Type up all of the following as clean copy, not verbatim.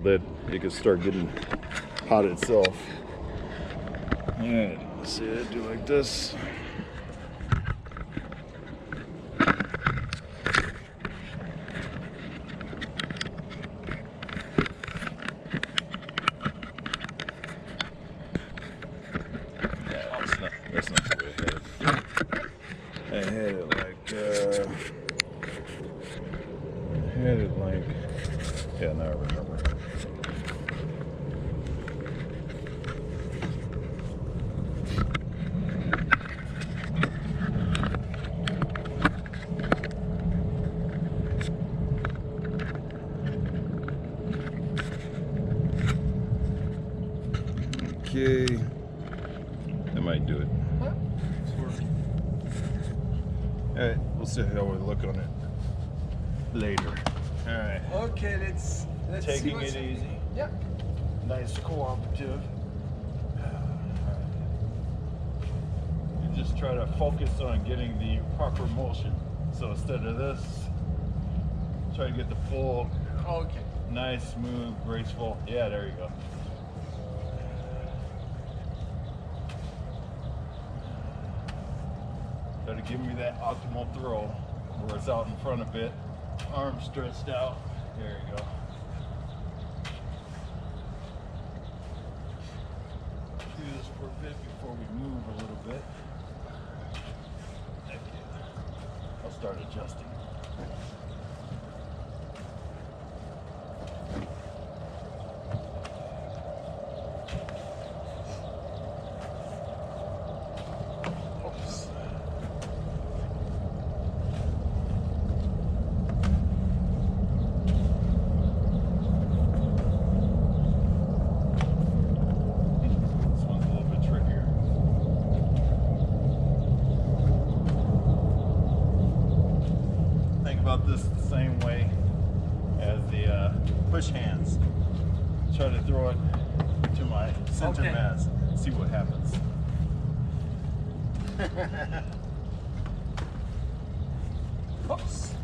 that it could start getting hot itself. Alright, let's see it do like this. Yeah, that's not the way I had it. I had it like, yeah, now I remember. Okay, that might do it. Alright, we'll see how we look on it later. Alright. Okay, let's Taking it easy. Yeah. Nice cooperative. You just try to focus on getting the proper motion. So instead of this, try to get the full, Okay. nice, smooth, graceful. Yeah, there you go. Try to give me that optimal throw where it's out in front a bit, arms stretched out. There you go. Do this for a bit before we move a little bit. Thank you. I'll start adjusting. This the same way as the push hands. Try to throw it to my center mass. See what happens. Oops.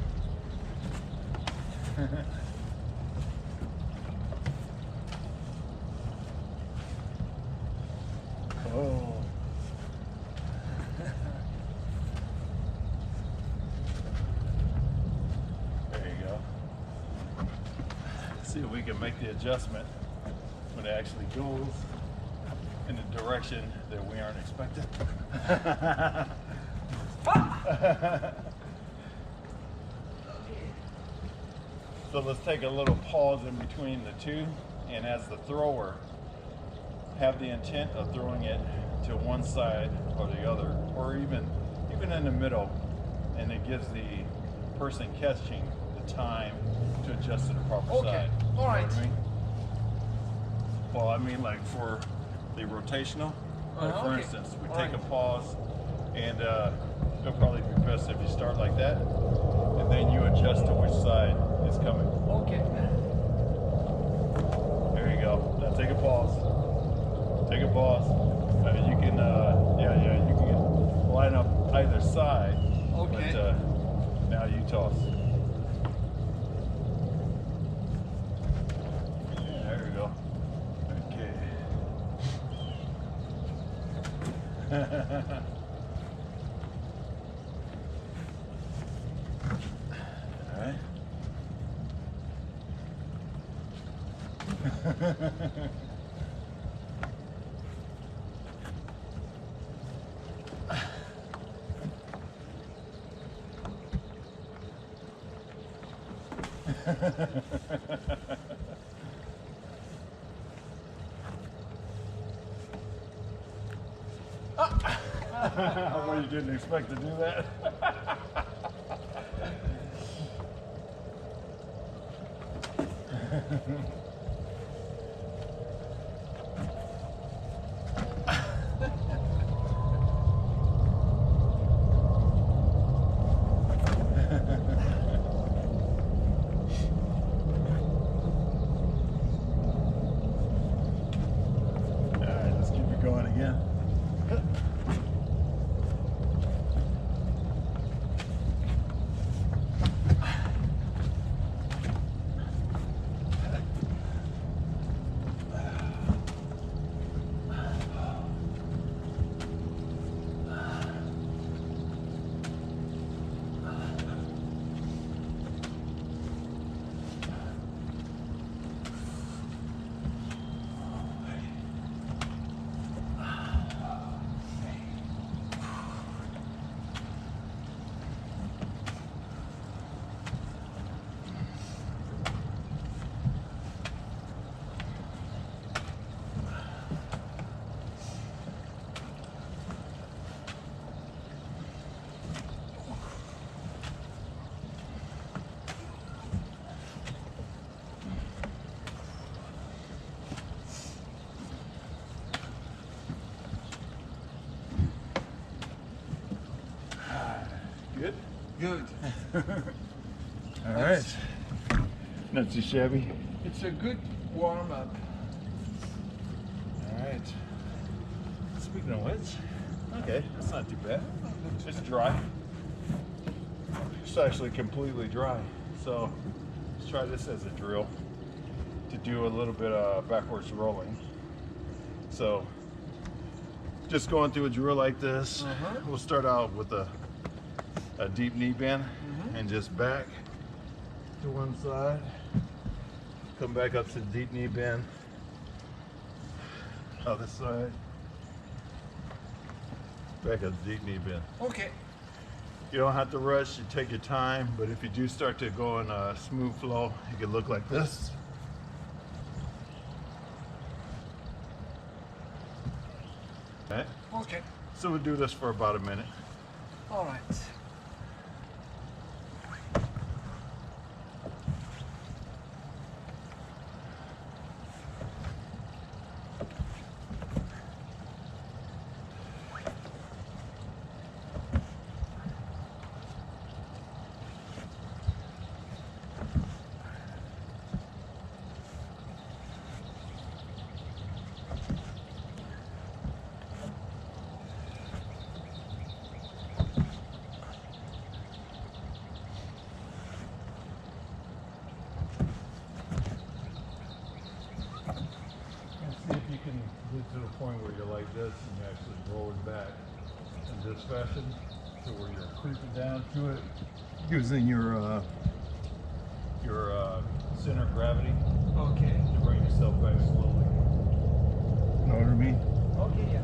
Oh. See if we can make the adjustment when it actually goes in the direction that we aren't expecting. So let's take a little pause in between the two, and as the thrower, have the intent of throwing it to one side or the other, or even in the middle, and it gives the person catching the time to adjust to the proper side. All right. You know what I mean? Well, I mean, like for the rotational, like for instance, we take a pause, and it'll probably be best if you start like that, and then you adjust to which side is coming. Okay. There you go. Now take a pause. Take a pause. You can, you can line up either side. Okay. But now you toss. There we go. Okay. All right. Well, you didn't expect to do that. Alright, let's keep it going again. good. All right. Not too shabby. It's a good warm up. All right. Speaking of which, okay, that's not too bad. It's dry. It's actually completely dry. So let's try this as a drill to do a little bit of backwards rolling. So just going through a drill like this, we'll start out with a deep knee bend and just back to one side, come back up to the deep knee bend, other side, back up to deep knee bend. Okay. You don't have to rush, you take your time, but if you do start to go in a smooth flow, it can look like this. Okay. Okay. So we'll do this for about a minute. All right. See if you can get to the point where you're like this and you actually roll it back in this fashion, so where you're creeping down to it, using your center of gravity Okay. to bring yourself back slowly. You know what I mean? Okay, yeah.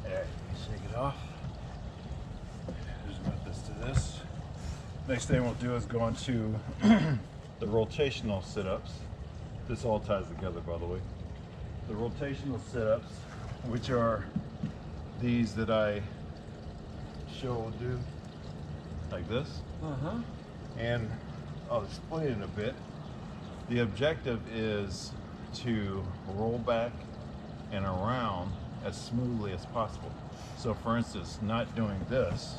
There, shake it off. Just move this to this. Next thing we'll do is go into the rotational sit-ups. This all ties together, by the way. The rotational sit-ups, which are these that I will do, like this. And I'll explain it a bit. The objective is to roll back and around as smoothly as possible. So for instance, not doing this,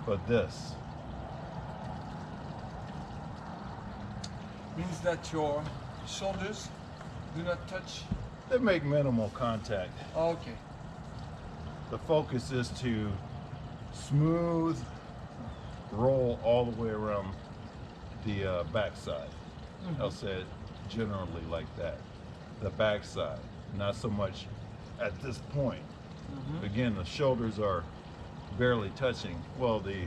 but this. Means that your shoulders do not touch. They make minimal contact. Okay. The focus is to smooth roll all the way around the backside. I'll say it generally like that. The backside, not so much at this point. Again, the shoulders are barely touching. Well, the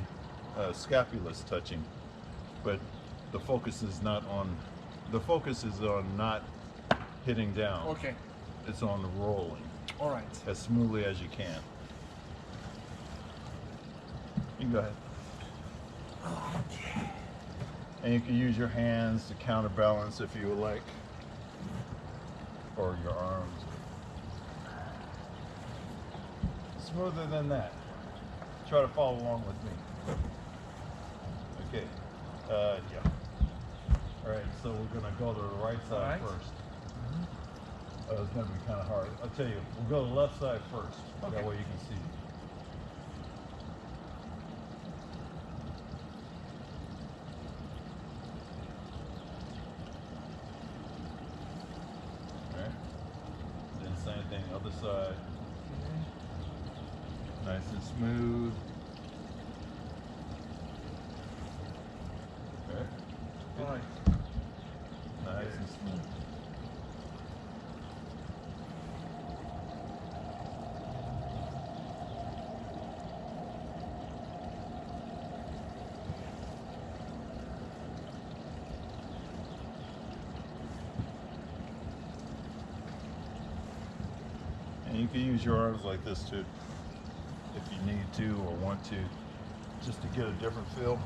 scapula's touching, but the focus is not on. The focus is on not hitting down. Okay. It's on the rolling All right. as smoothly as you can. You can go ahead. Okay. And you can use your hands to counterbalance if you would like, or your arms. Smoother than that. Try to follow along with me. Okay. Yeah. All right. So we're gonna go to the right side All right. first. It's gonna be kind of hard. I'll tell you. We'll go to the left side first. Okay. That way you can see. All right. Then same thing, other side. Nice and smooth. Okay. All right. Nice and smooth. can use your arms like this too, if you need to or want to, just to get a different feel.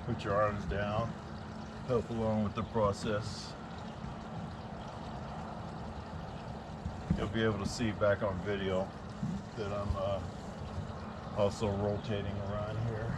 Put your arms down, help along with the process. You'll be able to see back on video that I'm also rotating around here.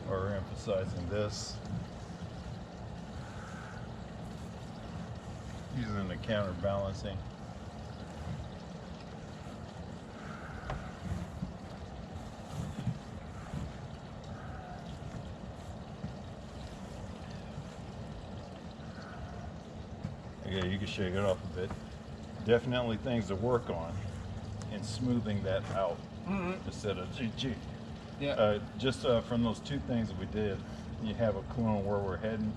We're emphasizing this, using the counterbalancing. Okay, you can shake it off a bit. Definitely things to work on in smoothing that out instead of GG. Yeah. Just from those two things that we did, you have a clue on where we're heading?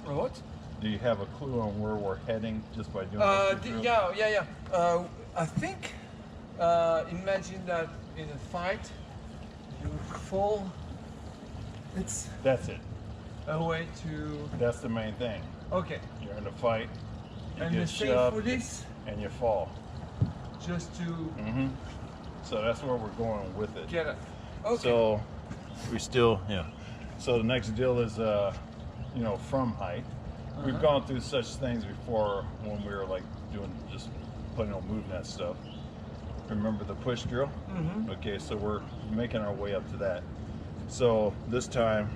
What? Do you have a clue on where we're heading just by doing those two drills? Yeah. I think, imagine that in a fight, you fall. That's it. A way to. That's the main thing. Okay. You're in a fight, you And get the same shoved, for this, and you fall. just to So that's where we're going with it. get it. Okay. So we still, So the next deal is, from height. We've gone through such things before when we were like doing just plain old move net stuff. Remember the push drill? Okay, so we're making our way up to that. So this time,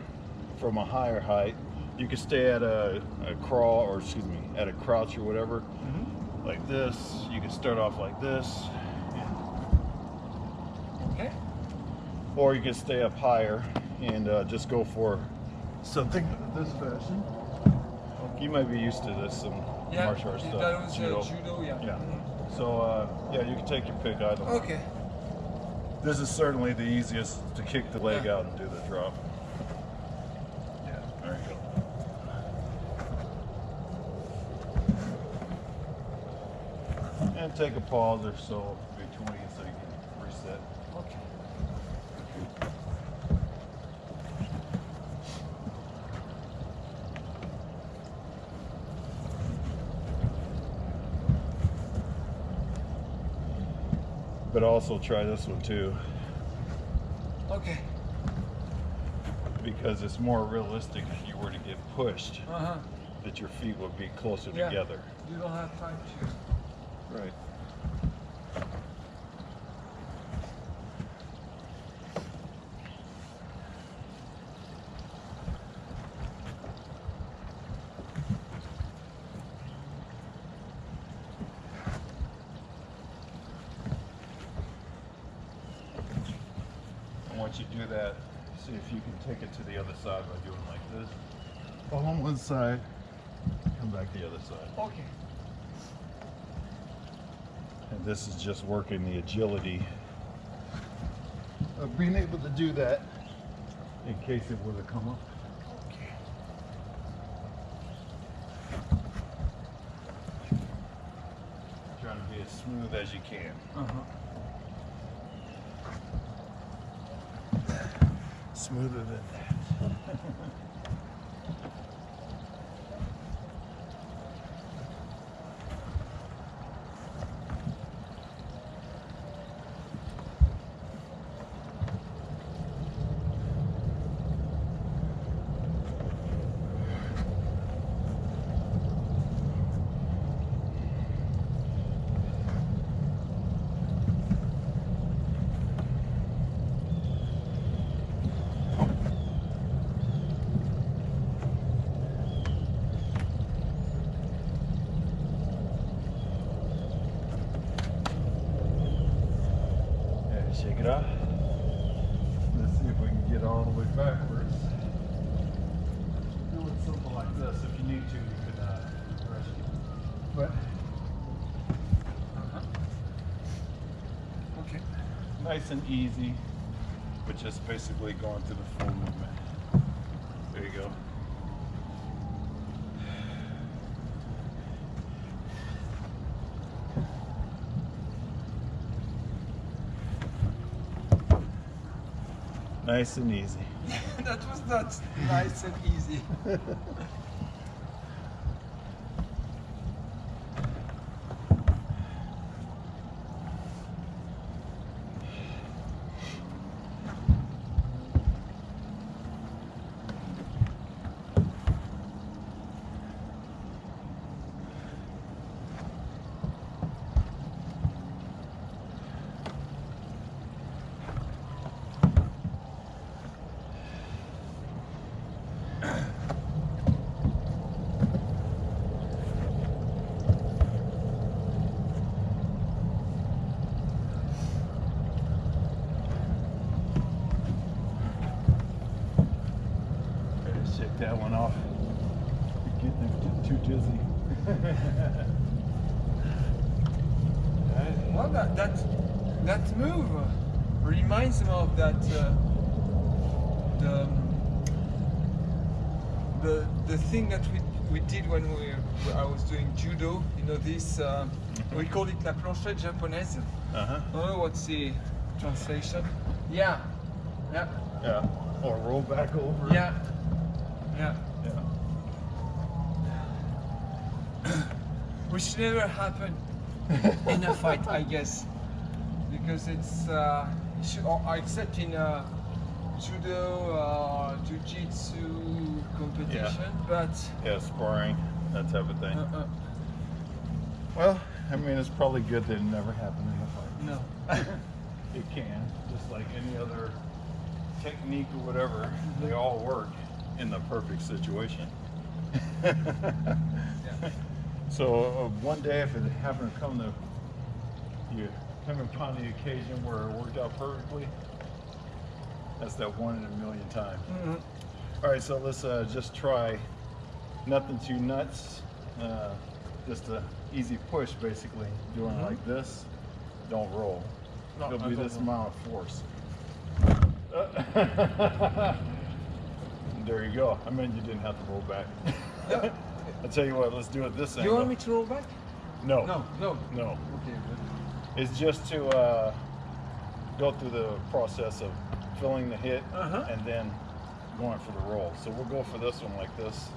from a higher height, you can stay at a crawl, or excuse me, at a crouch or whatever, like this. You can start off like this. Okay. Or you can stay up higher and just go for something this fashion. You might be used to this, some martial arts stuff. That was judo, yeah. Yeah. So, you can take your pick either one. Okay. This is certainly the easiest to kick the leg out and do the drop. Yeah, there you go. And take a pause or so between so you can reset. Okay. But also try this one too, Okay. because it's more realistic if you were to get pushed, Uh-huh. that your feet would be closer Yeah. together. You don't have time to. Right. And once you do that, see if you can take it to the other side by doing like this. Fall on one side, come back the other side. Okay. And this is just working the agility of being able to do that in case it were to come up. Okay. Trying to be as smooth as you can. Smoother than that. Shake it off. Let's see if we can get all the way backwards. Doing something like this. If you need to, you can rest it. But Okay. nice and easy, but just basically going through the full movement. you go. Nice and easy. That was not nice and easy. Shake that one off. You're getting too dizzy. Well, that move reminds me of that the thing that we did when I was doing judo. You know this. We call it la planchette japonaise. Uh-huh. I don't know what's the translation. Yeah. Yeah. Yeah. Or roll back over. Yeah. Yeah. Yeah. Which never happened in a fight, I guess, because it's except in judo, jiu-jitsu competition, but Yeah, sparring, that type of thing. Well, I mean, it's probably good that it never happened in a fight. no. It can, just like any other technique or whatever. They all work in the perfect situation. Yeah. So one day, if it happened to come to you come upon the occasion where it worked out perfectly, that's that 1 in a million times. All right, so let's just try nothing too nuts, just a easy push, basically doing like this. Don't roll. No, It'll I be don't this roll. amount of force. There you go. I mean, you didn't have to roll back. Yeah. I'll tell you what, let's do it this You angle. want me to roll back? No. No. No. Okay. It's just to go through the process of filling the hit and then going for the roll. So we'll go for this one like this.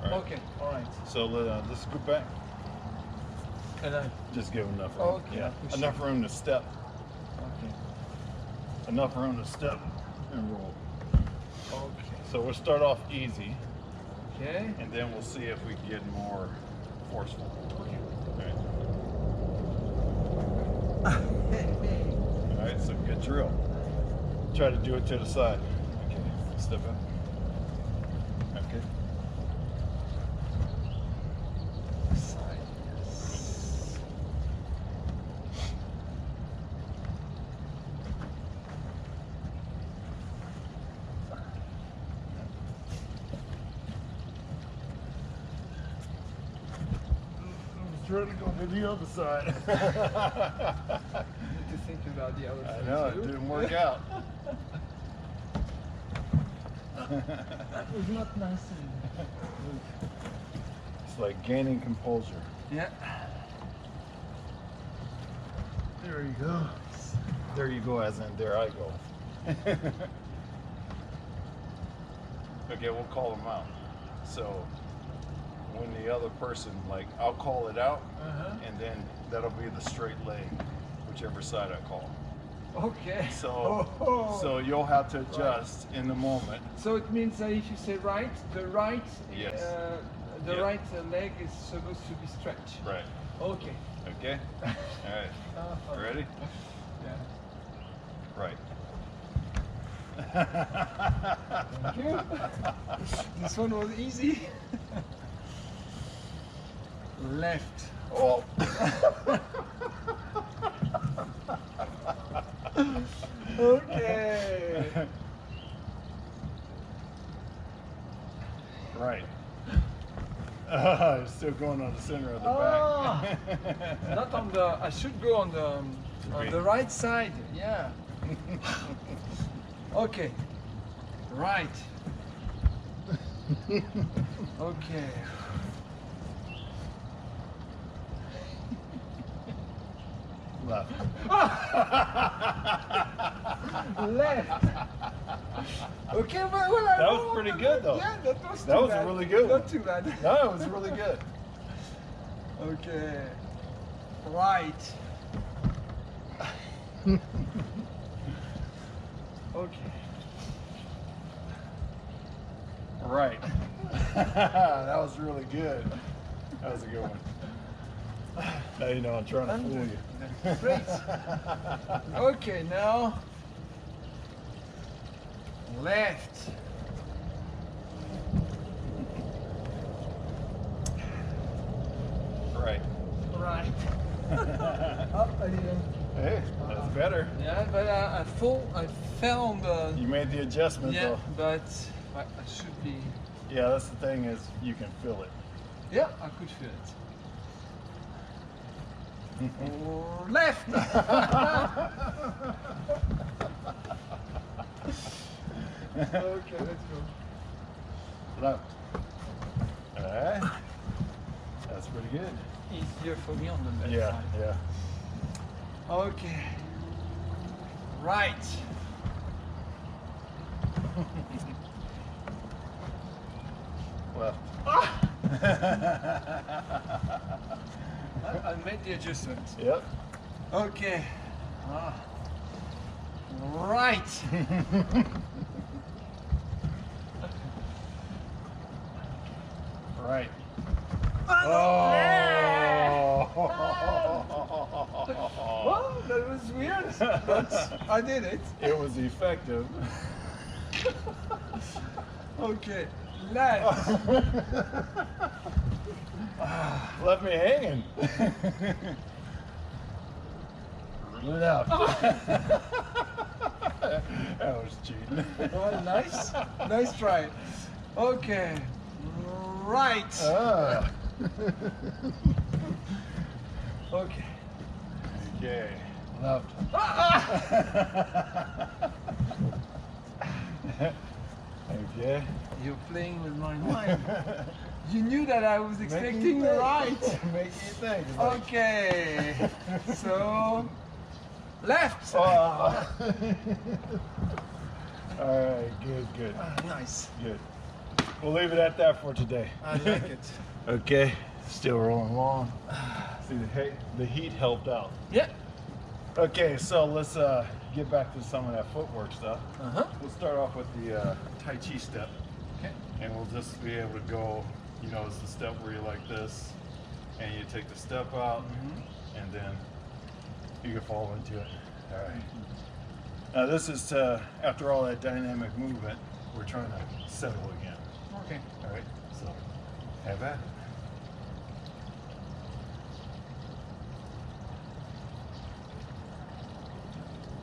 All right. Okay. All right. So let's scoot back. And I. Just give enough room. Okay, Yeah. push Enough room to step. Okay. Enough room to step and roll. Okay. So we'll start off easy, Okay. and then we'll see if we can get more forceful. Okay. All right, so good drill. Try to do it to the side. Okay, step in. Okay. Side. Yes. Try to go to the other side. Need to think about the other I side know, too. it didn't work out. That was not nice. It's like gaining composure. Yeah. There you go. There you go, as in there I go. Okay, we'll call them out. So when the other person, like, I'll call it out, and then that'll be the straight leg, whichever side I call. Okay. So, so you'll have to adjust in the moment. So it means that if you say right, the right, Yes. the Yeah. right leg is supposed to be stretched. Right. Okay. Okay? All right. You ready? Yeah. Right. Thank you. This one was easy. Left. Oh. Okay. Right. Still going on the center of the back. Not on the. I should go on the right side. Yeah. Okay. Right. Okay. Left. Left. Okay, well, That was pretty good, though. Yeah, that was That too was a bad. really good Not one. too bad. No, it was really good. Okay. Right. Okay. Right. That was really good. That was a good one. Now you know I'm trying to fool you. Great. Okay, now left. Right. Right. Oh, I didn't. Hey, that's better. Yeah, but I fell on the. You made the adjustment Yeah, though. but I should be. Yeah, that's the thing is you can feel it. Yeah, I could feel it. Left. Okay, let's go. Left. Alright. That's pretty good. Easier for me on the left Yeah, side. yeah. Okay. Right. Left. I made the adjustment. Yep. Okay. Right. Right. Oh. Oh. Well, that was weird, but I did it. It was effective. Okay. Left. Left me hanging. Rule it out. That was cheating. Oh, nice. Nice try. Okay. Right. Ah. Okay. Okay. Left. Okay. You're playing with my mind. You knew that I was expecting right. Make you think. It's like- Okay. So left. Oh. All right. Good. Good. Nice. Good. We'll leave it at that for today. I like it. Okay. Still rolling along. See the heat helped out. Yeah. Okay, so let's get back to some of that footwork stuff. We'll start off with the Tai Chi step. Okay. And we'll just be able to go, you know, it's the step where you're like this, and you take the step out, and then you can fall into it. All right. Now this is to, after all that dynamic movement, we're trying to settle again. Okay. All right, so have at it.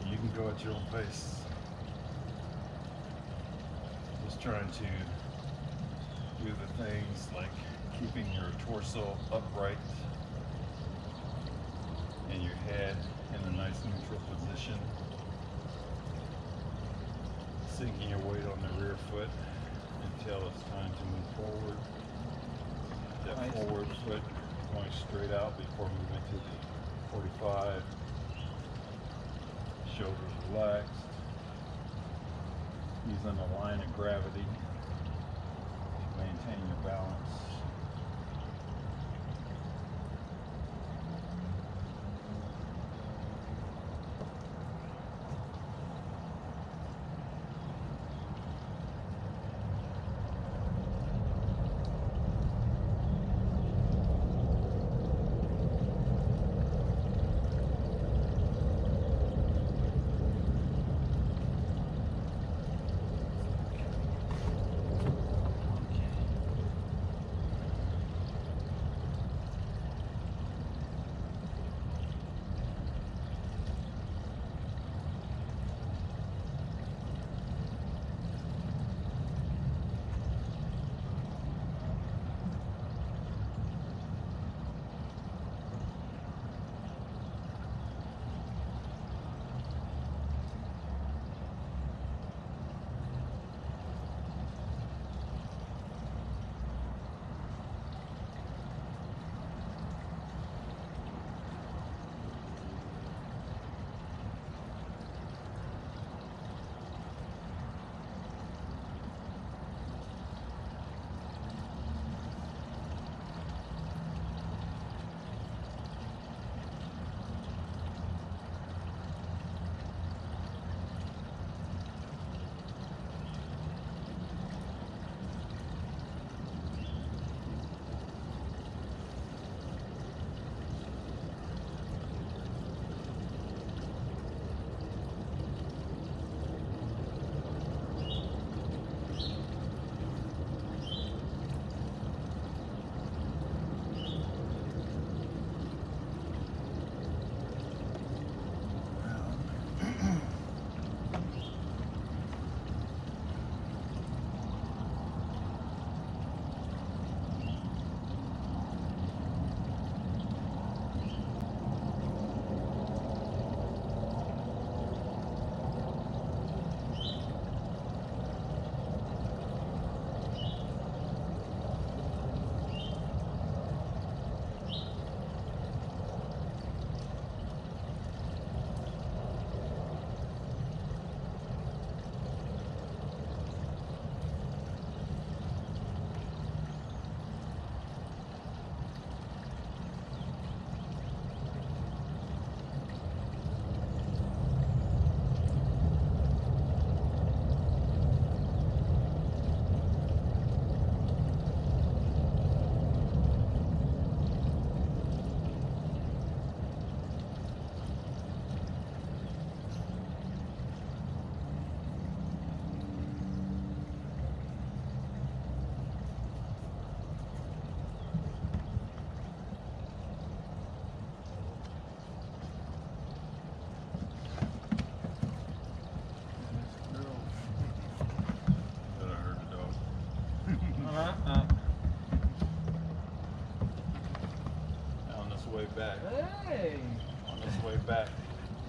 You can go at your own pace. Just trying to do the things like keeping your torso upright and your head in a nice neutral position. Sinking your weight on the rear foot until it's time to move forward. That Nice. forward foot going straight out before moving to the 45. Shoulders relaxed. Using the line of gravity to maintain your balance. way back. Hey! On this way back,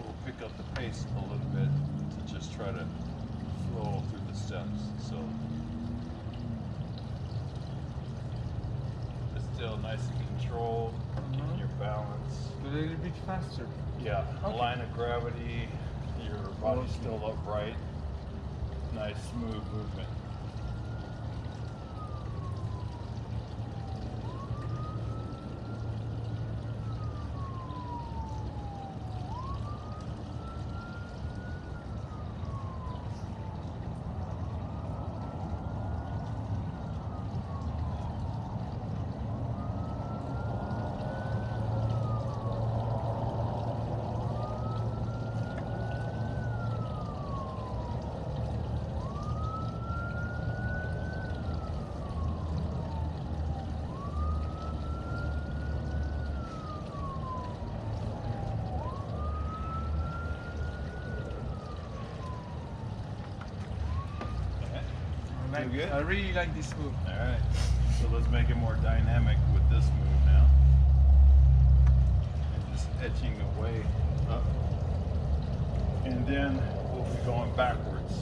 we'll pick up the pace a little bit to just try to flow through the steps. So it's still nice and controlled, keeping your balance. A little bit faster. Yeah, Okay. line of gravity, your body's still upright. Nice smooth movement. Too good? I really like this move. Alright, so let's make it more dynamic with this move now. And just edging away up. And then we'll be going backwards.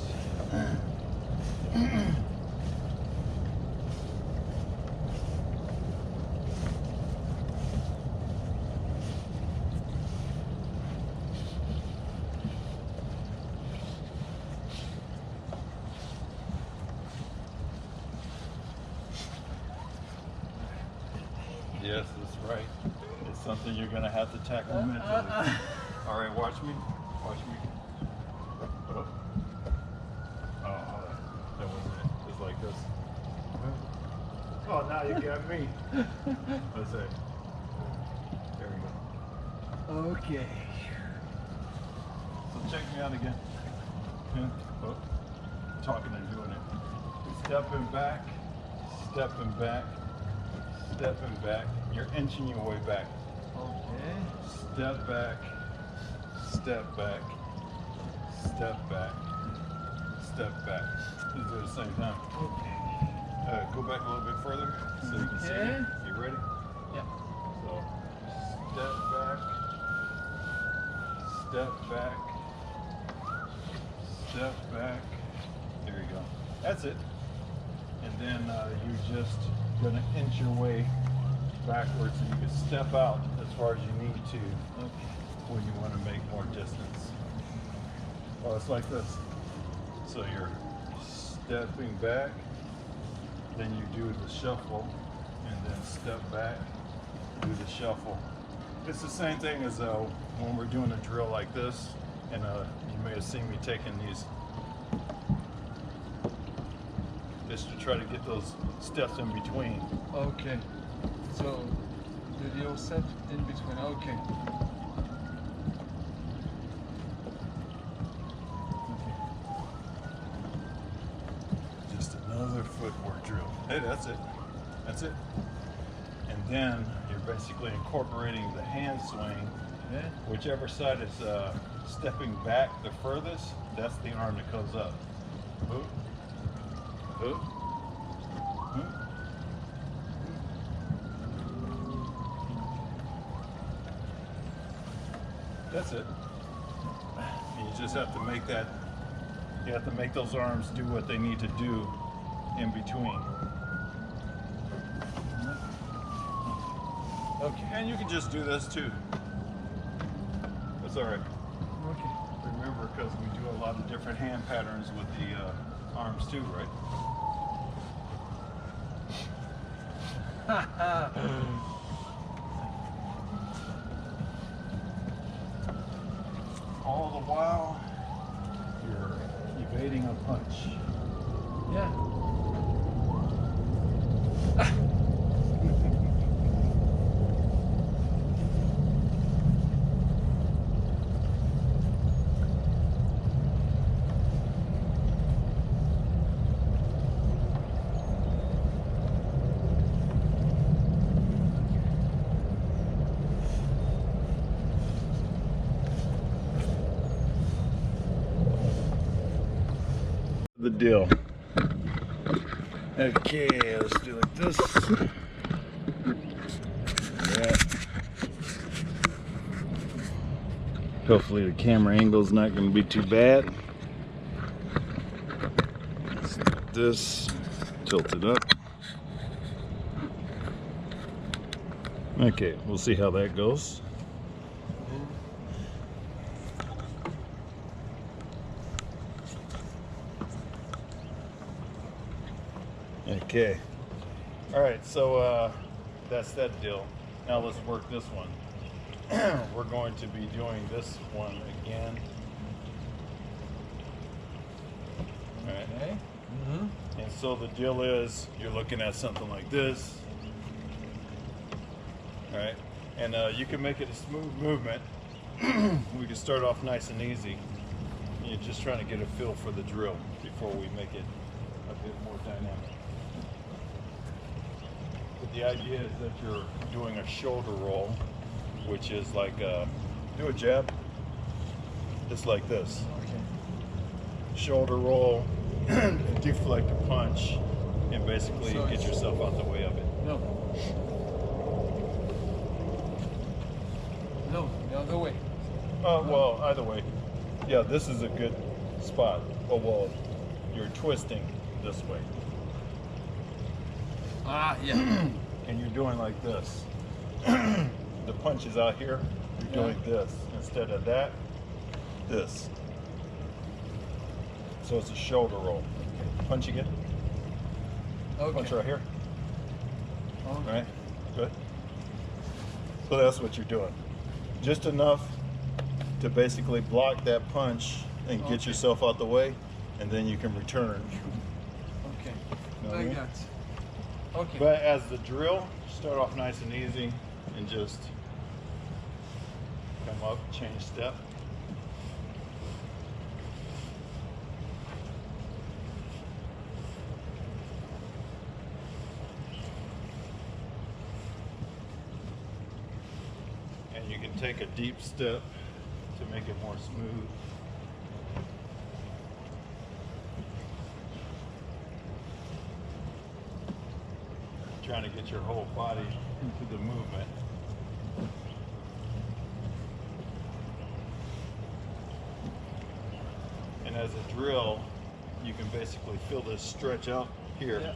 Yes, that's right. It's something you're gonna have to tackle mentally. All right, watch me. Watch me. Oh, that wasn't it. It's like this. Oh, now you got me. Let's say. There we go. Okay. So check me out again. Oh, talking and doing it. Stepping back, stepping back. Stepping back, you're inching your way back. Okay. Step back, step back, step back, step back. Do it at the same time. Okay. Go back a little bit further so you can see Okay. it. You ready? Yeah. So, step back, step back, step back. There you go. That's it. And then you're just gonna inch your way backwards, and you can step out as far as you need to when you want to make more distance. Oh, it's like this. So you're stepping back, then you do the shuffle, and then step back, do the shuffle. It's the same thing as when we're doing a drill like this, and you may have seen me taking these just to try to get those steps in between. Okay. So the little step in between. Okay. Just another footwork drill. Hey, that's it. That's it. And then you're basically incorporating the hand swing. Yeah. Whichever side is stepping back the furthest, that's the arm that comes up. Hook. Hook. Hook. That's it. And you just have to make that, you have to make those arms do what they need to do in between. Okay, and you can just do this too. That's all right. Okay. Remember, because we do a lot of different hand patterns with the arms too, right? All the while, you're evading a punch. Yeah. The deal. Okay, let's do like this. Yeah. Hopefully the camera angle's not going to be too bad. Like this, tilt it up. Okay, we'll see how that goes. Okay. All right, so that's that deal. Now let's work this one. We're going to be doing this one again. All right. Okay. And so the deal is, you're looking at something like this. All right. And you can make it a smooth movement. We can start off nice and easy. You're just trying to get a feel for the drill before we make it a bit more dynamic. But the idea is that you're doing a shoulder roll, which is like, do a jab, just like this. Okay. Shoulder roll, deflect a punch, and basically So get yourself out the way of it. No. No, the other way. Well, either way. Yeah, this is a good spot. Oh, well, you're twisting this way. Ah, yeah. And you're doing like this. The punch is out here. You're doing this. Instead of that, this. So it's a shoulder roll. Punch again. Okay. Punch right here. Okay. Right? Good. So that's what you're doing. Just enough to basically block that punch and get yourself out the way, and then you can return. Okay. Know what I Like mean? that. Okay. But as the drill, start off nice and easy and just come up, change step. And you can take a deep step to make it more smooth. Trying to get your whole body into the movement. And as a drill, you can basically feel this stretch out here. Yeah.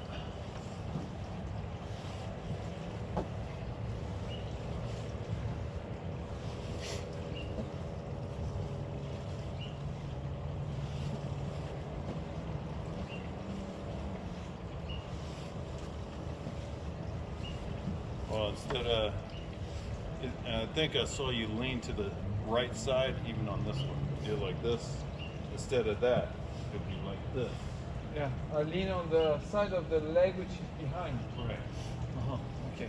Well, instead of, I think I saw you lean to the right side, even on this one. Do it like this. Instead of that, it'd be like this. Yeah. I lean on the side of the leg which is behind. Right. Uh-huh. Okay.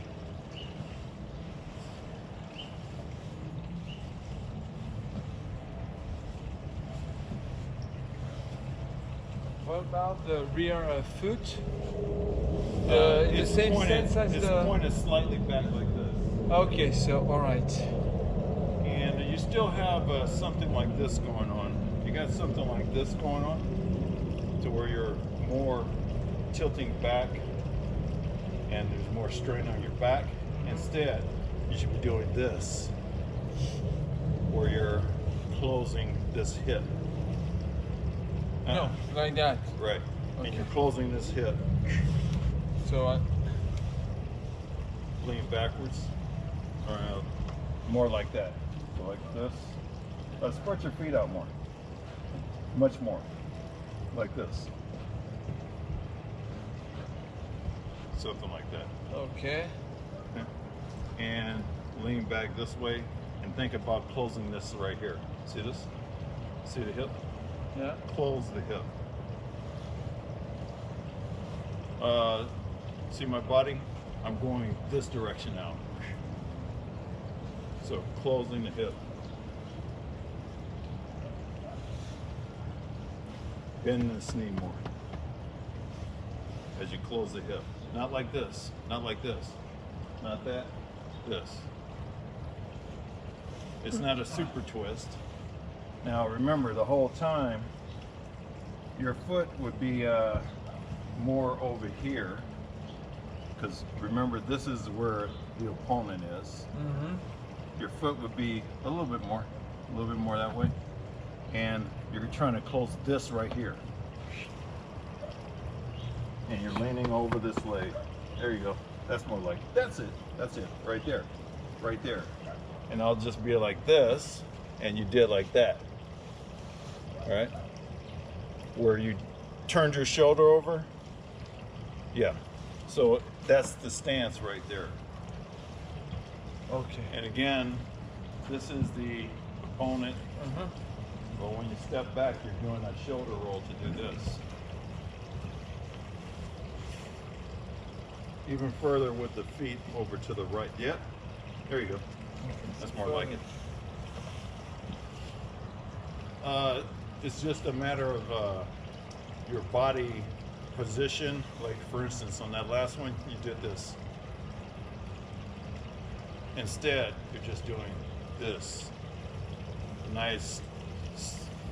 What about the rear foot? In the same sense as it's the. pointed slightly back like this. Okay, so all right. And you still have something like this going on. You got something like this going on to where you're more tilting back and there's more strain on your back. Instead, you should be doing this where you're closing this hip. No, like that. Right. Okay. And you're closing this hip. So Lean backwards. Or more like that. So like this. Spread your feet out more. Much more. Like this. Something like that. okay. And lean back this way and think about closing this right here. See this? See the hip? Yeah. Close the hip. See my body? I'm going this direction now. So closing the hip. Bend this knee more. As you close the hip. Not like this. Not like this. Not that. This. It's not a super twist. Now remember, the whole time your foot would be more over here, because remember, this is where the opponent is. Mm-hmm. Your foot would be a little bit more a little bit more that way. And you're trying to close this right here. And you're leaning over this leg. There you go. That's more like, that's it. That's it. Right there. Right there. And I'll just be like this, and you did like that. All right? Where you turned your shoulder over. Yeah. So that's the stance right there. Okay. And again, this is the opponent. But when you step back, you're doing that shoulder roll to do this. Even further with the feet over to the right. Yep. There you go. That's more like it. It's just a matter of your body position. Like for instance, on that last one, you did this. Instead, you're just doing this. Nice,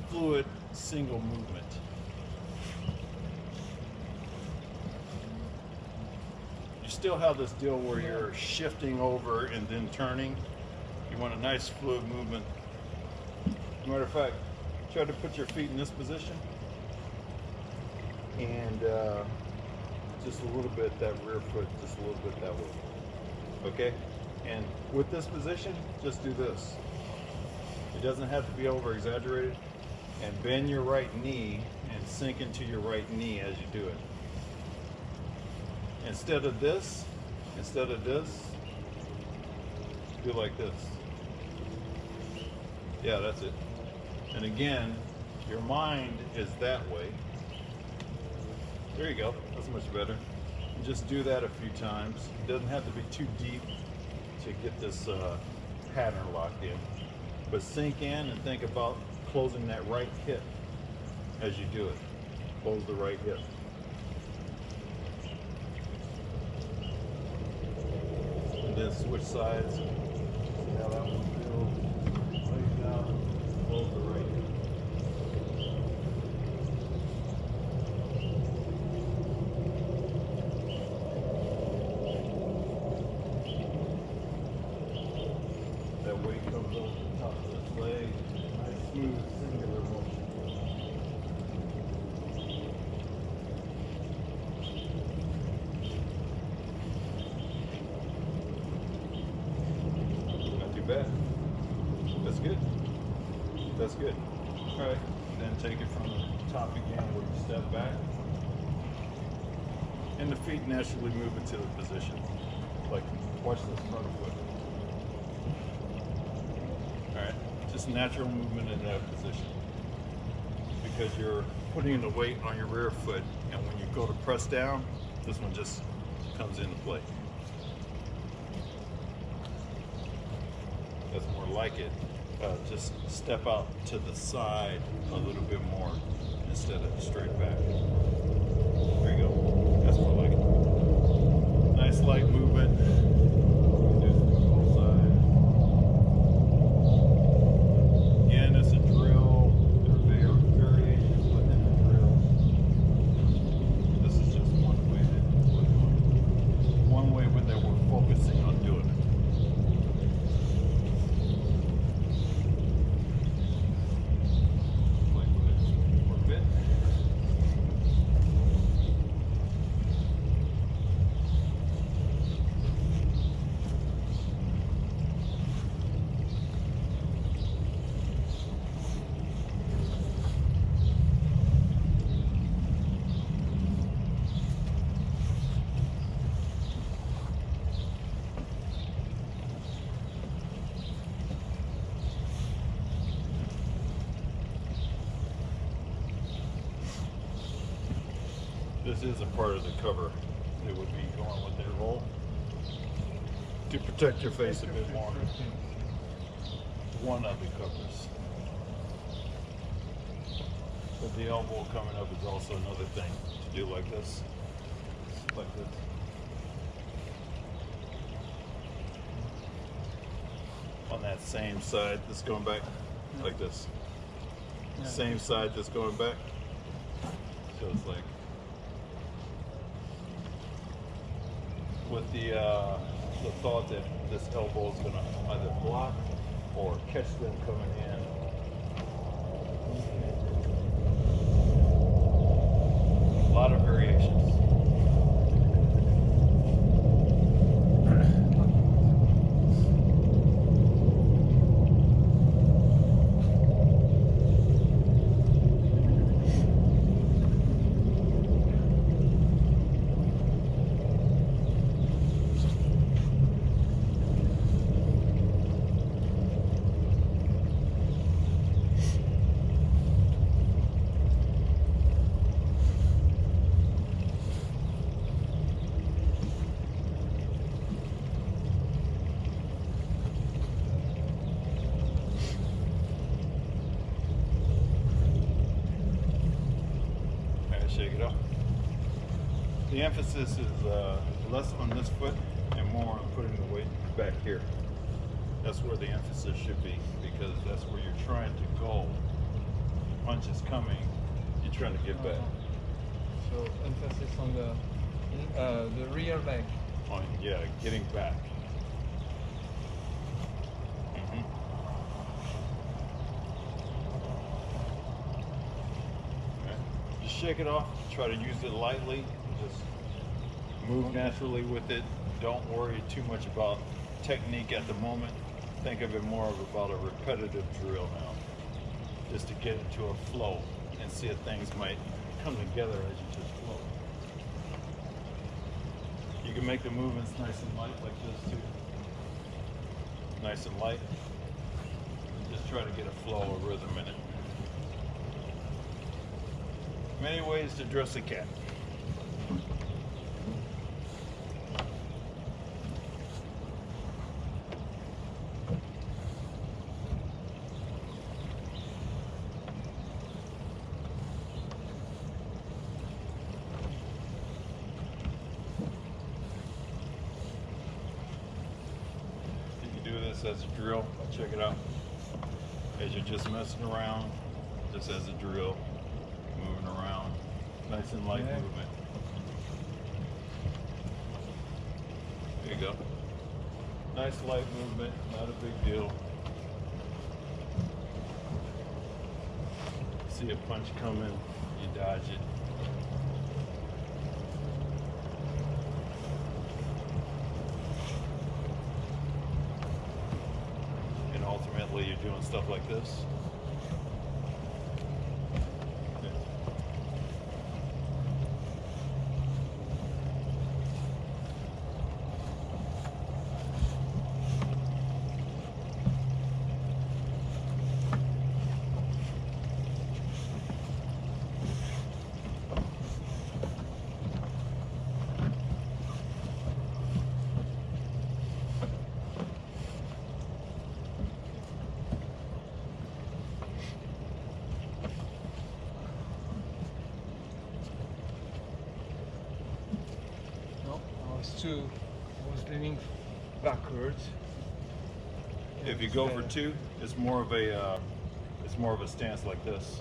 fluid, single movement. You still have this deal where you're shifting over and then turning. You want a nice fluid movement. Matter of fact, try to put your feet in this position. And just a little bit that rear foot, just a little bit that way. Okay? And with this position, just do this. It doesn't have to be over exaggerated. And bend your right knee and sink into your right knee as you do it. Instead of this, do like this. Yeah, that's it. And again, your mind is that way. There you go. That's much better. And just do that a few times. It doesn't have to be too deep to get this pattern locked in. But sink in and think about closing that right hip as you do it. Close the right hip. And then switch sides. See how that one feels. Lay down, close the right hip. That weight comes over the top of this leg. Nice, smooth, singular motion. Not too bad. That's good. That's good. All right. Then take it from the top again where you step back. And the feet naturally move into the position. Like, watch this front foot. Alright, just natural movement in that position. Because you're putting the weight on your rear foot, and when you go to press down, this one just comes into play. That's more like it. Just step out to the side a little bit more instead of straight back. There you go. That's more like it. Nice light movement. Do it from both sides. Again, it's a drill. There are variations within the drill. This is just one way that we're focusing on doing it. Like for a bit. This is a part of the cover. It would be going with their roll to protect your face a bit more. One of the covers. But the elbow coming up is also another thing to do like this. Like this. On that same side that's going back. Like this. Same side that's going back. So it's like with the thought that this elbow is going to either block or catch them coming in. A lot of variations. Shake it off. The emphasis is less on this foot and more on putting the weight back here. That's where the emphasis should be, because that's where you're trying to go. Punch is coming, you're trying to get back. So emphasis on the rear leg. On, yeah, getting back. Shake it off, try to use it lightly, just move naturally with it. Don't worry too much about technique at the moment. Think of it more of about a repetitive drill now, just to get into a flow and see if things might come together as you just flow. You can make the movements nice and light like this too. Nice and light. Just try to get a flow, a rhythm in it. Many ways to dress a cat. You can do this as a drill. Check it out. As you're just messing around, just as a drill. Moving around, nice and light movement. There you go. Nice light movement, not a big deal. See a punch coming, you dodge it. And ultimately you're doing stuff like this. I was leaning backwards. If you go for two, it's more of a stance like this.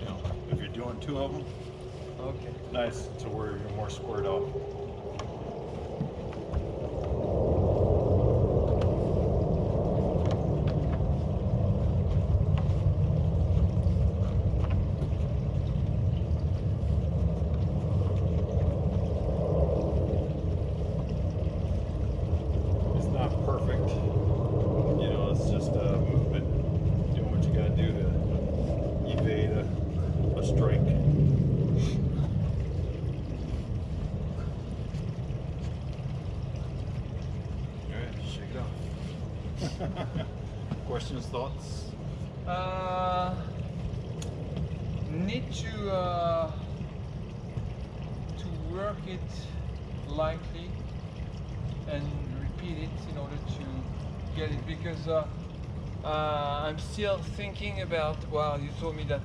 You know, if you're doing two of them, okay, nice to where you're more squared off. Perfect. You know, it's just a movement, doing what you gotta do to evade a strike. Alright, shake it off. Questions, thoughts? Need to work it lightly and repeat it in order to get it, because I'm still thinking about, well, you told me that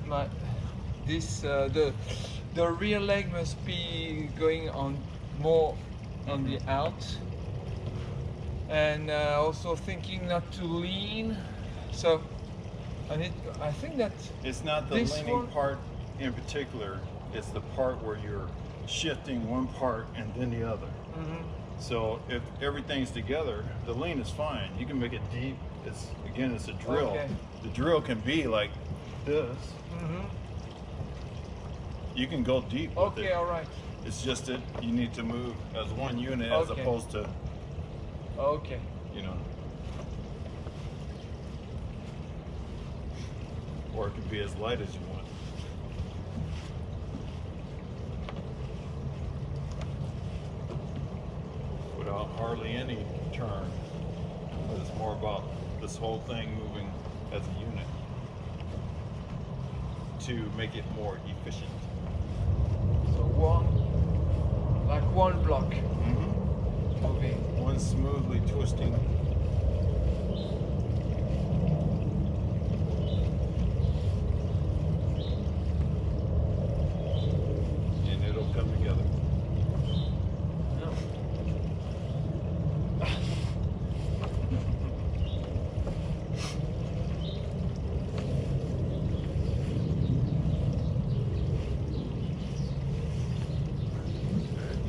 the rear leg must be going on more on the out, and also thinking not to lean. So I think that it's not the leaning part in particular, it's the part where you're shifting one part and then the other. So if everything's together, the lean is fine. You can make it deep. It's a drill. Okay. The drill can be like this. Mm-hmm. You can go deep with Okay, it. all right. It's just that you need to move as one unit as Okay. opposed to, Okay. you know, or it can be as light as you want. Without hardly any turn. But it's more about this whole thing moving as a unit to make it more efficient. So one block Mm-hmm. moving. One smoothly twisting. And it'll come together.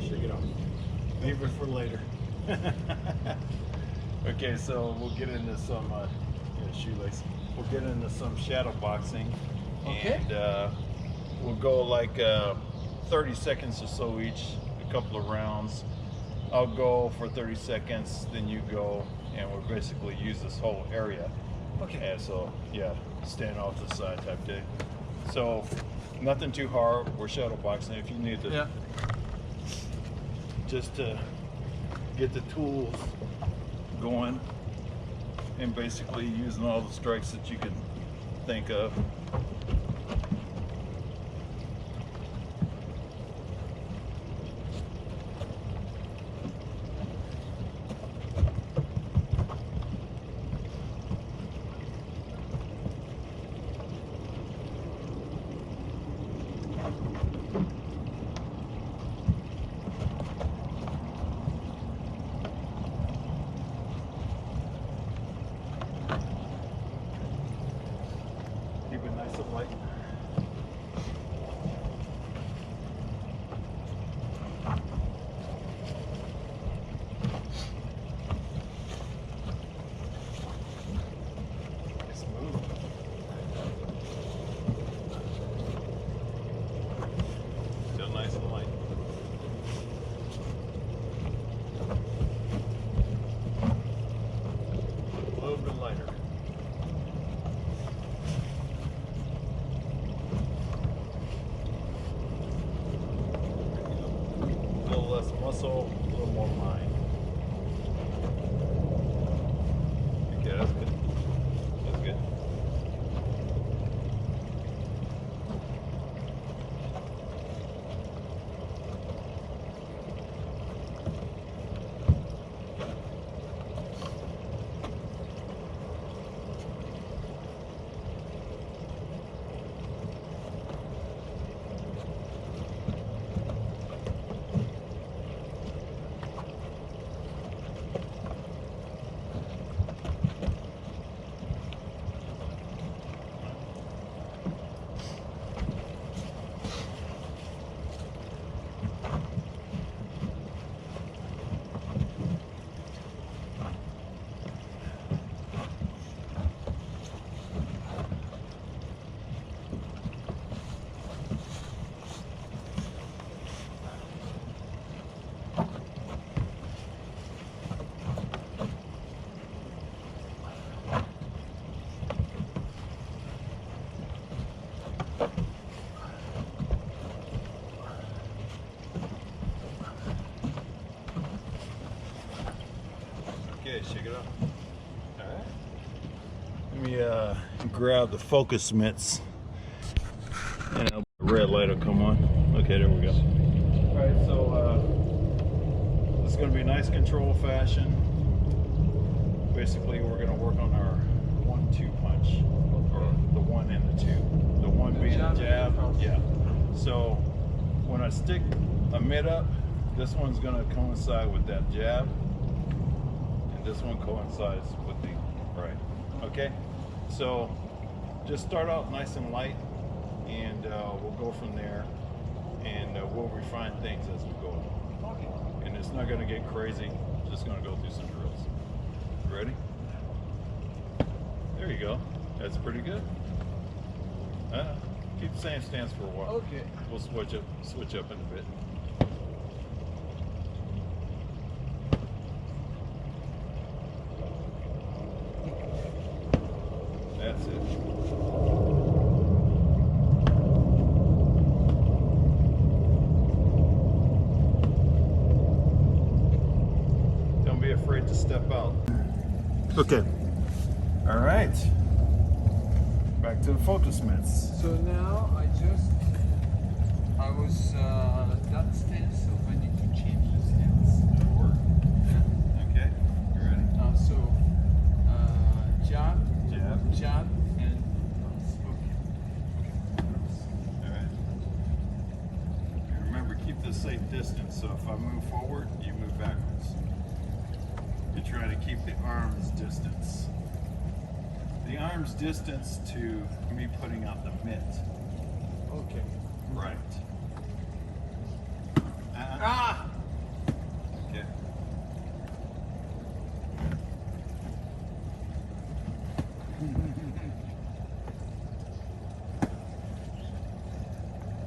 Shake it off. Leave it for later. Okay, so we'll get into some shoelace. We'll get into some shadow boxing, Okay. and we'll go like 30 seconds or so each, a couple of rounds. I'll go for 30 seconds, then you go, and we'll basically use this whole area. Okay. And so, yeah, stand off to the side type day. So, nothing too hard. We're shadow boxing. If you need to, Yeah. just to get the tools going, and basically using all the strikes that you can think of. Keep it nice and light. Smooth. Still nice and light. A little bit lighter. A little less muscle, a little more mind. Okay, that's good. That's good. Okay, shake it up. All right. Let me grab the focus mitts, and the red light will come on. Okay, there we go. All right, so this is going to be a nice control fashion. Basically, we're going to work on our 1-2 punch, or the 1 and the 2. The 1 being the jab. Yeah. So when I stick a mitt up, this one's going to coincide with that jab. This one coincides with the right. Okay, so just start out nice and light, and we'll go from there, and we'll refine things as we go. Okay. And It's not going to get crazy. Just going to go through some drills. Ready? There you go. That's pretty good. Keep the same stance for a while. Okay. We'll switch up in a bit. That's it. Don't be afraid to step out. Okay. All right. Back to the focus mitts. So now I was that stance, so I need to change the stance. That'll work. Okay. You ready? So jab, Jab. jab, and cross. Okay. All right. And remember, keep the safe distance. So if I move forward, you move backwards. You try to keep the arms distance. The arm's distance to me putting out the mitt. Okay. Right. Ah! Okay.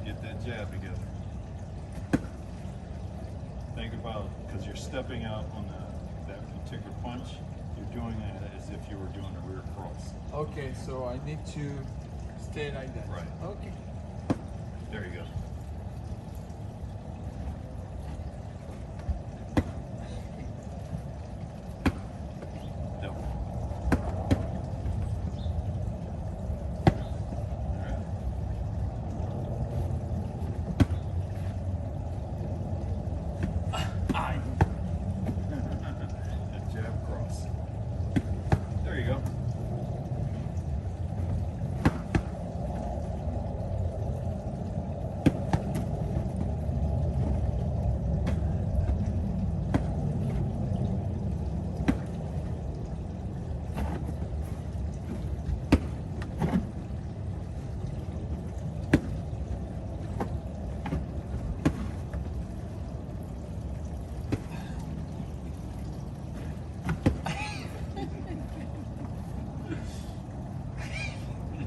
Get that jab together. Think about, because you're stepping out on that particular punch, you're doing it as if you were doing a rear cross. Okay, so I need to stay like that. Right. Okay. There you go. No. All right. A jab cross. There you go.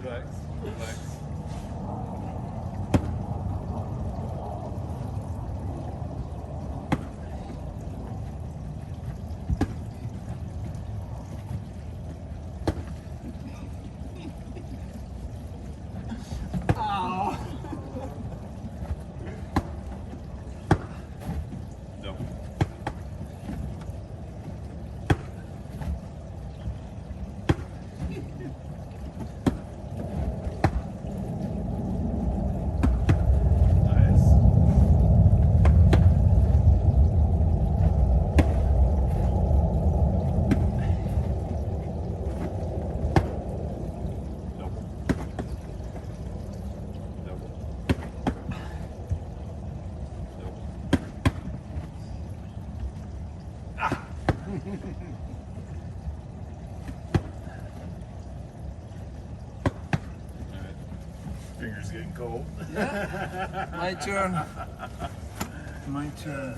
Relax, relax. Ow! No. Nice. Double. Double. Double. Ah! All right. Fingers getting cold. My turn. My turn.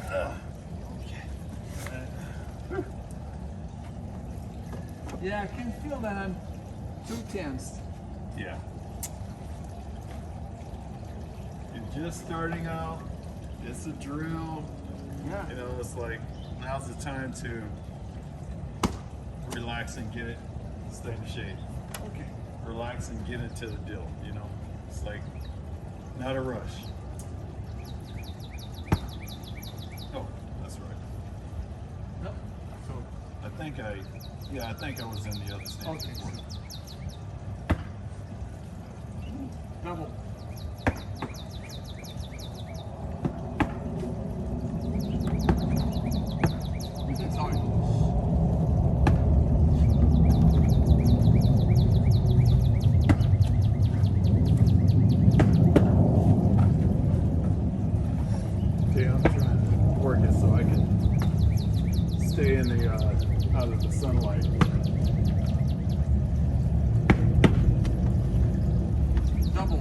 Yeah, I can feel that I'm too tensed. Yeah. You're just starting out. It's a drill. Yeah. You know, it's like now's the time to relax and get it, stay in shape. Okay. Relax and get into the deal. You know, it's like not a rush. Oh, that's right. No. So. I think I was in the other stance Okay. before. Double. That's hard. Okay, I'm trying to work it so I can stay in the out of the sunlight. Double.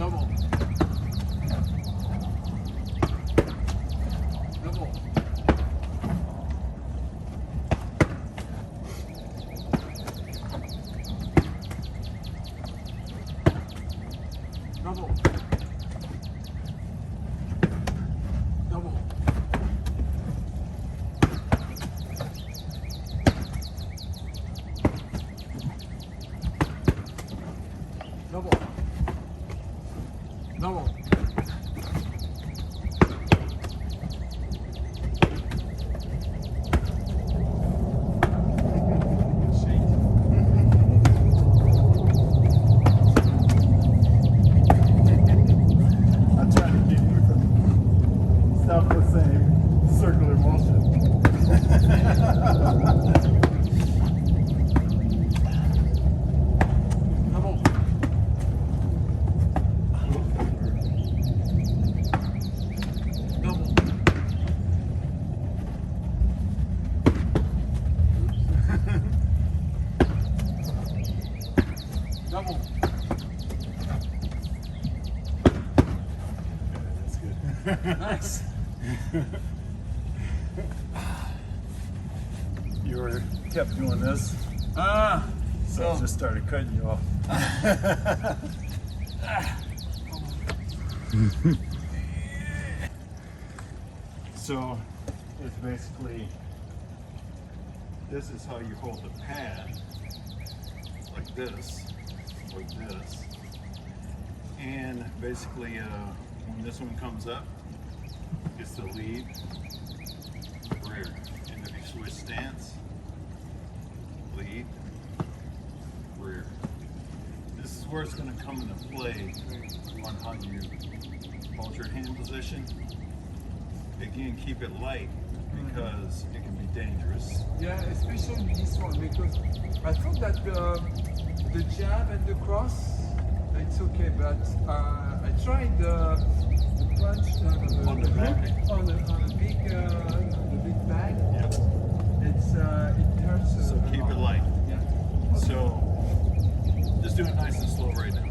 Double. Double. Double. Double. Double. Double. I'm trying to keep you from stuff the same circular motion. Double. Double. Double. That's good. Nice. You were kept doing this, so I just started cutting you off. So it's basically, this is how you hold the pad, like this, and basically when this one comes up, it's the lead, rear, and if you switch stance, lead, rear. This is where it's going to come into play on how you hold your hand position. Again, keep it light because it can be dangerous. Yeah, especially this one, because I thought that the jab and the cross, it's okay, but I tried the punch On the back. on the big bag. Yep. It hurts. So keep it light. Yeah. So just do it nice and slow right now.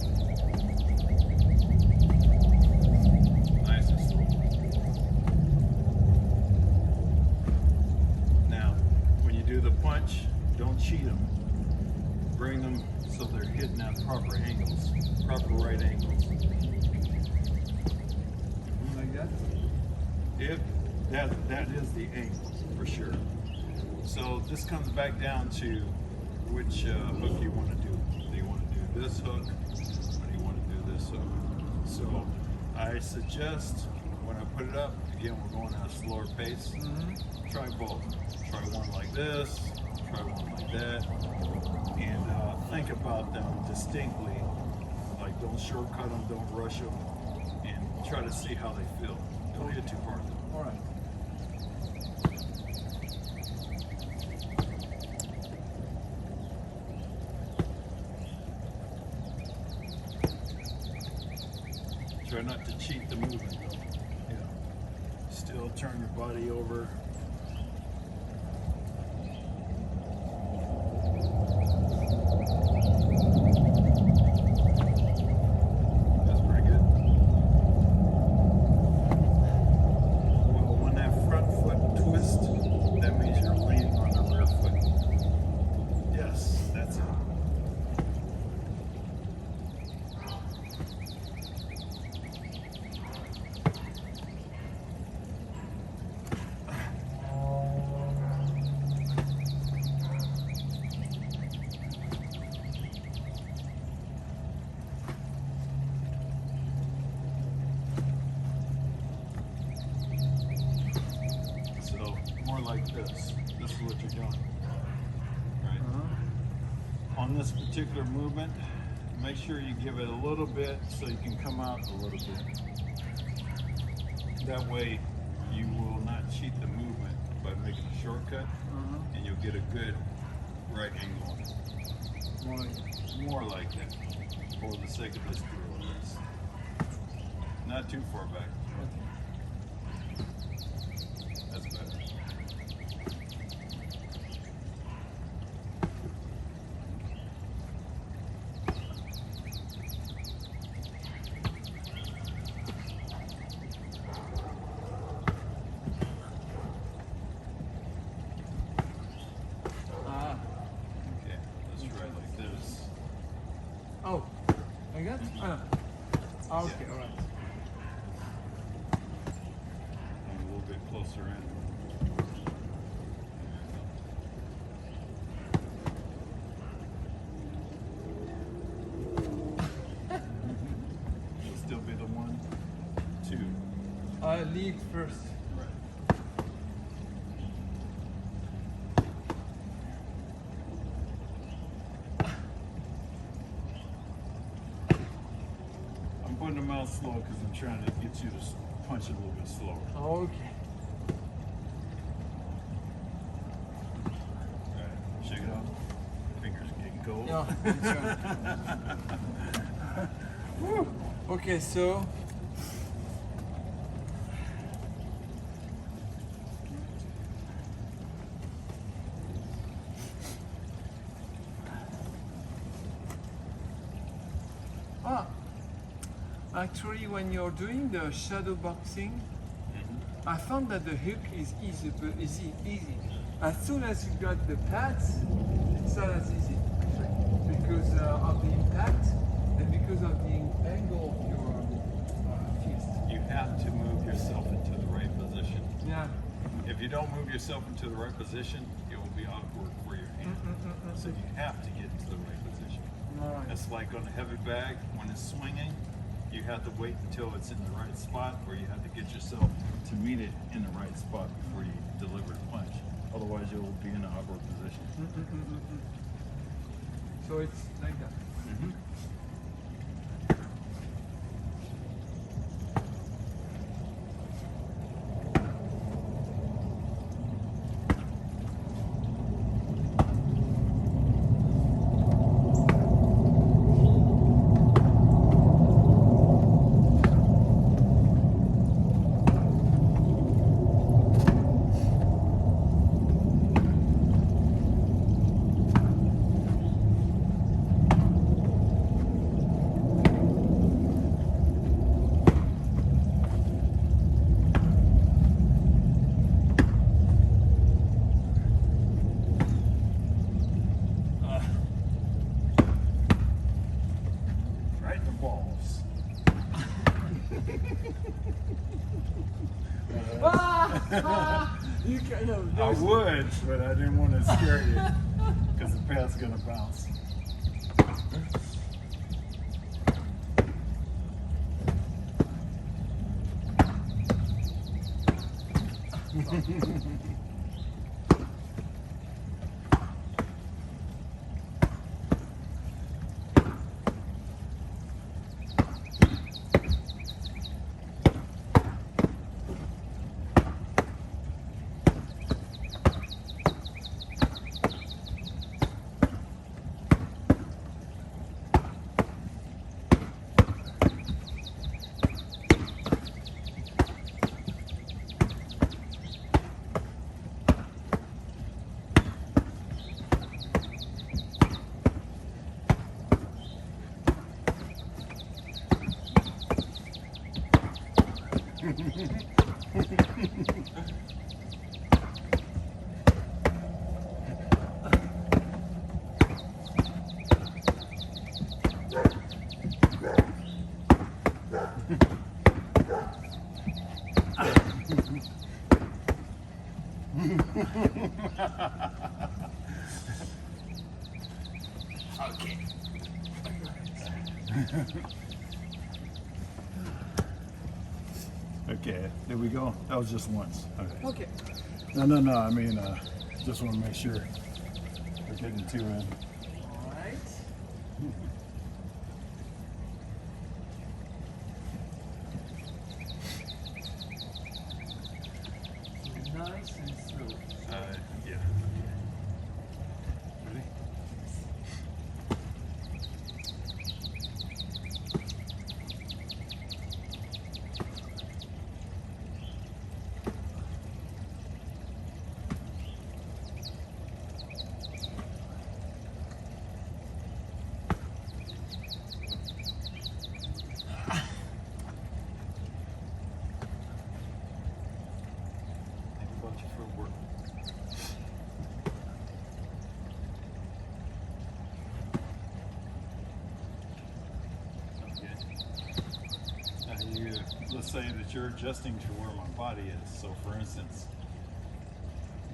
Nice and slow. Now, when you do the punch, don't cheat them. Bring them so they're hitting at proper angles, proper right angles. Like that. If that is the angle for sure. So this comes back down to which hook you want to do. Do you want to do this hook, or do you want to do this hook? So I suggest when I put it up, again we're going at a slower pace. Try both. Try one like this, try one like that, and think about them distinctly. Like don't shortcut them, don't rush them, and try to see how they feel. Don't hit too hard. All right. Try not to cheat the movement though. Yeah. Still turn your body over. That's pretty good. Well, when that front foot twists, that means you're leaning on the rear foot. Yes, that's it. So more like this. This is what you're doing. Right? On this particular movement, make sure you give it a little bit so you can come out a little bit. That way you will not cheat the movement by making a shortcut, and you'll get a good right angle on it. More like that, for the sake of this drill. Not too far back. That's better. Okay, all right. And a little bit closer in. It'll still be the 1, 2. Lead first. Right. I'm putting them out slow because I'm trying to get you to punch it a little bit slower. Okay. Right. Shake it off. Fingers getting cold. Yeah. Woo. Okay, so actually, when you're doing the shadow boxing, I found that the hook is easy. As soon as you got the pads, it's not as easy actually, because of the impact and because of the angle of your fist. You have to move yourself into the right position. Yeah. If you don't move yourself into the right position, it will be awkward for your hand. So you have to get into the right position. All right. It's like on a heavy bag, when it's swinging, you have to wait until it's in the right spot, or you have to get yourself to meet it in the right spot before you deliver the punch. Otherwise, you will be in an awkward position. So it's like that. Right in the balls. You kind of. I would, but I didn't want to scare you because the pad's going to bounce. Okay. Okay, there we go. That was just once. Okay. No. I mean, just want to make sure we're getting 2 in. All right. Nice and slow. Yeah. Ready? Think about your let's say that you're adjusting to where my body is. So for instance,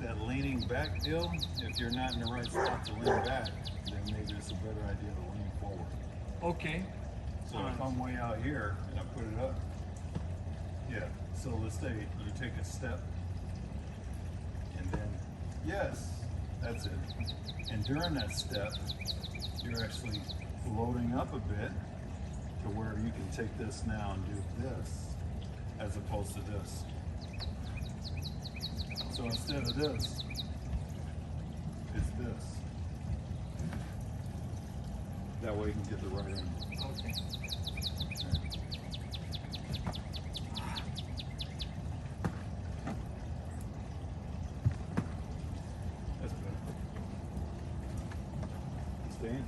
that leaning back deal, if you're not in the right spot to lean back, then maybe it's a better idea to lean forward. Okay. So if I'm way out here and I put it up, yeah, so let's say you take a step and then, yes, that's it. And during that step, you're actually loading up a bit to where you can take this now and do this as opposed to this. So instead of this, it's this. That way you can get the right angle. Okay. That's better. Stay in here.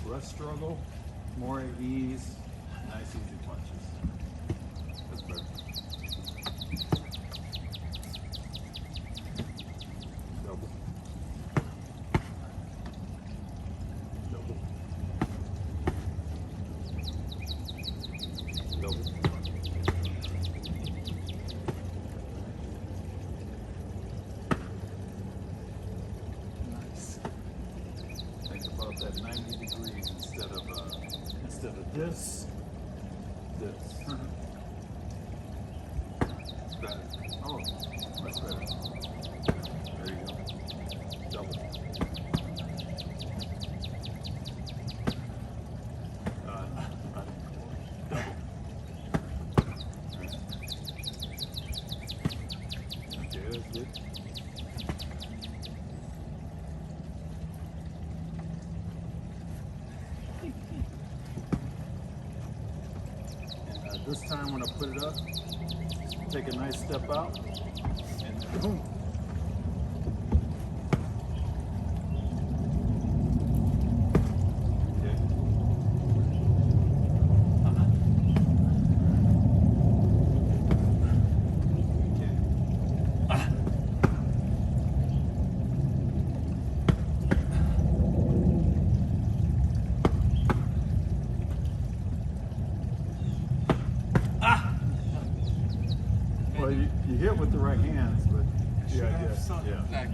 Less struggle, more ease, nice easy punches. That's better. Double. Double. Double. Nice. Think about that 90 degrees instead of this. Better. Oh, much better. There you go. Double. Double. Okay, that's good. This time when I put it up, take a nice step out, and boom. Okay. Well, you hit with the right hands, but Should yeah, have some yeah. like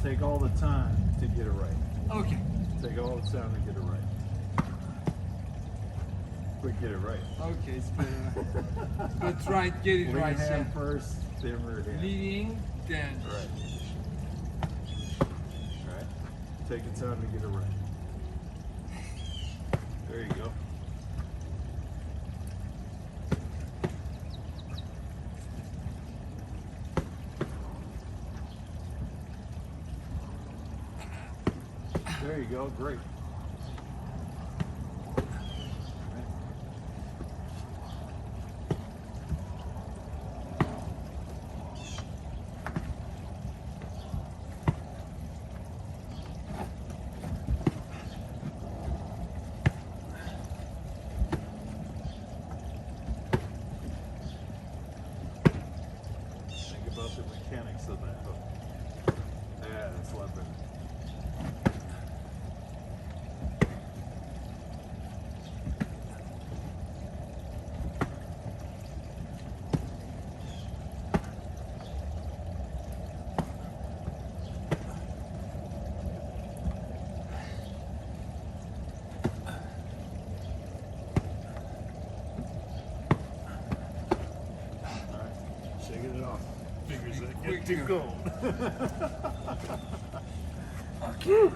Take all the time to get it right. okay. Take all the time to get it right. But get it right. Okay, it's better. But right, get it Lead right. hand Yeah. first, then rear hand. Leading, then Right. Right. Take the time to get it right. There you go. There you go. Great. Think about the mechanics of that hook. Yeah, that's a lot better. Shaking it off. Fingers that get too cold. okay.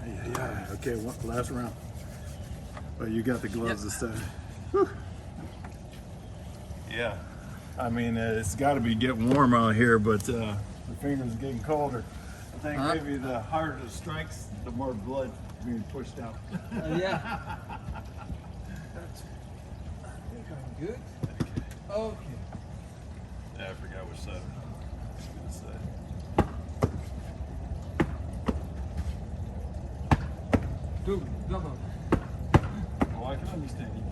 Yeah. Okay, last round. But you got the gloves this time. Whew. Yeah. I mean, it's got to be getting warm out here, but the fingers are getting colder. I think maybe the harder it strikes, the more blood being pushed out. Yeah. Good. Okay. Yeah, I forgot which side. This side. Double. Oh, I can understand you.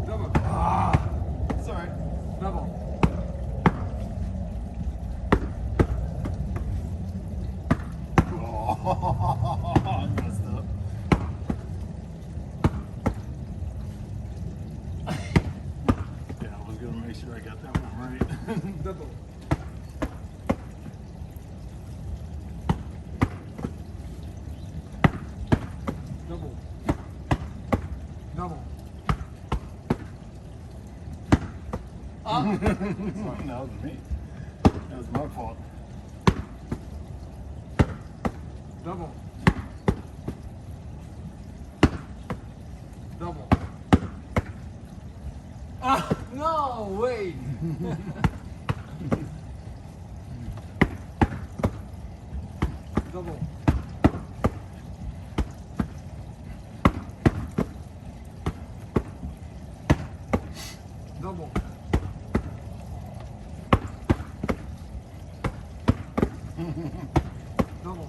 Double. Sorry. Double. Oh, I messed up. Yeah, I was gonna make sure I got that one right. Double. Double. Double. That was me. That was my fault. Double. Double. No way. Double. Double. Double.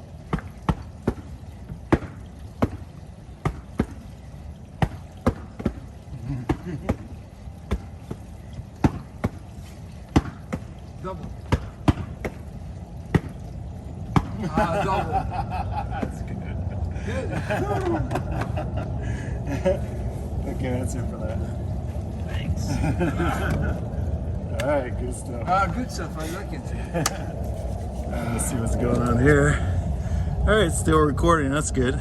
Double. Double. That's good. Good. Good answer for that. Thanks. All right, good stuff. Good stuff. I like it. Let's see what's going on here. All right, still recording. That's good.